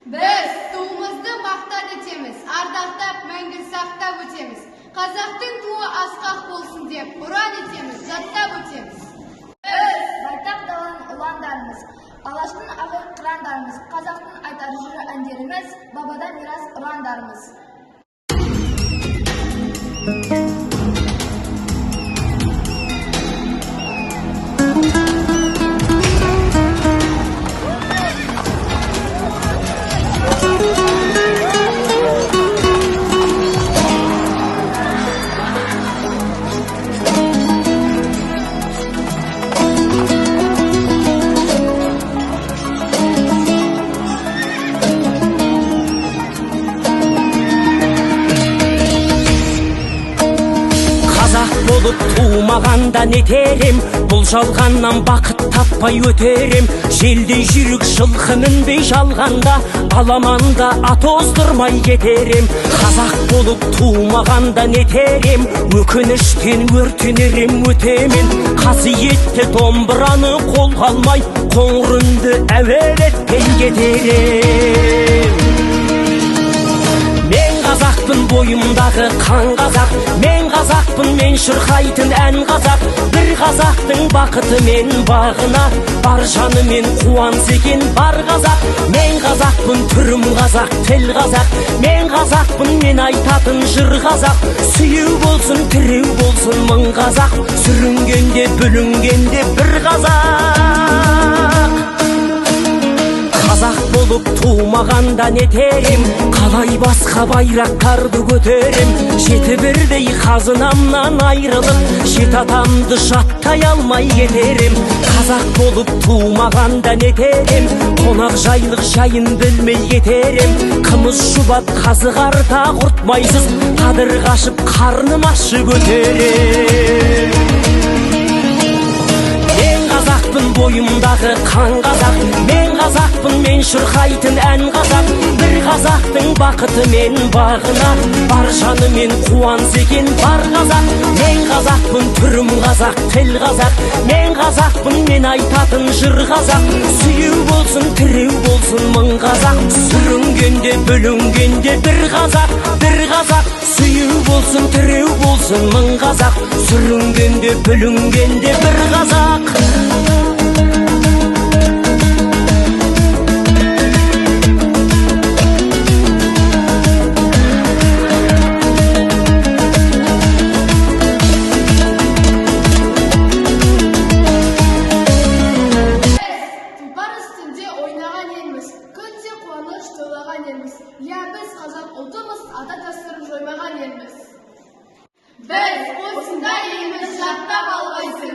Biz tuğumuzni maqtan etemiz, ardaqtab мәңгі saqtab o'tamiz. Қазақтың туы asqaq болсын деп ұран etemiz, жаттап өтеміз. Biz байтақ даланың ұландарымыз, алаштың ағыр қырандарымыз, қазақтың айтар жыры әндеріміз, бабадан мирас ұрандарымыз. Болып туымағанда нетерем, бұл жалғаннан бақыт таппай өтерем. Желдей жүрік жылқы мінбей жалғанда, аламанда ат оздырмай кетерем. Қазақ болып туымағанда нетерем, өкініштен өртенерем өтемен. Қасиетті домбыраны қолға алмай, қоңыр үнді әуелеттен кетерем. Мен қазақпын, бойымдағы қан қазақ, мен қазақпын, мен шырқайтын ән қазақ. Бір қазақтың бақыты мен бағына, бар жанымен қуанса екен бар қазақ. Мен қазақпын, түрім қазақ, тіл қазақ, мен қазақпын, мен айтатын жыр қазақ. Сүйеу болсын, тіреу болсын мың қазақ, сүрінгенде бүлінгенде бір қазақ. Қазақ болып туымағанда нетерем, қалай басқа байрақтарды көтерем. Жеті бірдей қазынамнан айрылып, жет атамды жаттай алмай кетерем. Қазақ болып туымағанда нетерем, қонақ жайлық жайын білмей кетерем. Қымыз шұбат қазы қарта құртмайсыз, қадыр қашып қарным ащы көтерем. Қазақпын, бойымдағы қан қазақ, мен қазақпын, мен шырқайтын ән қазақ. Бір қазақтың бақыты мен бағына, бар жанымен қуанса екен бар қазақ. Мен қазақпын, түрім қазақ, тіл қазақ, мен қазақпын, мен айтатын жыр қазақ. Сүйеу болсын, тіреу болсын мың қазақ, сүрінгенде бүлінгенде бір қазақ, бір қазақ. Сүйеу болсын, тіреу болсын мың қазақ, сүрінгенде бүлінгенде бір қазақ. Biz қазақ ұлтымыз, ата дәстүрін жоймаған елміз. Біз осындай елміз жаттап алғайсыз.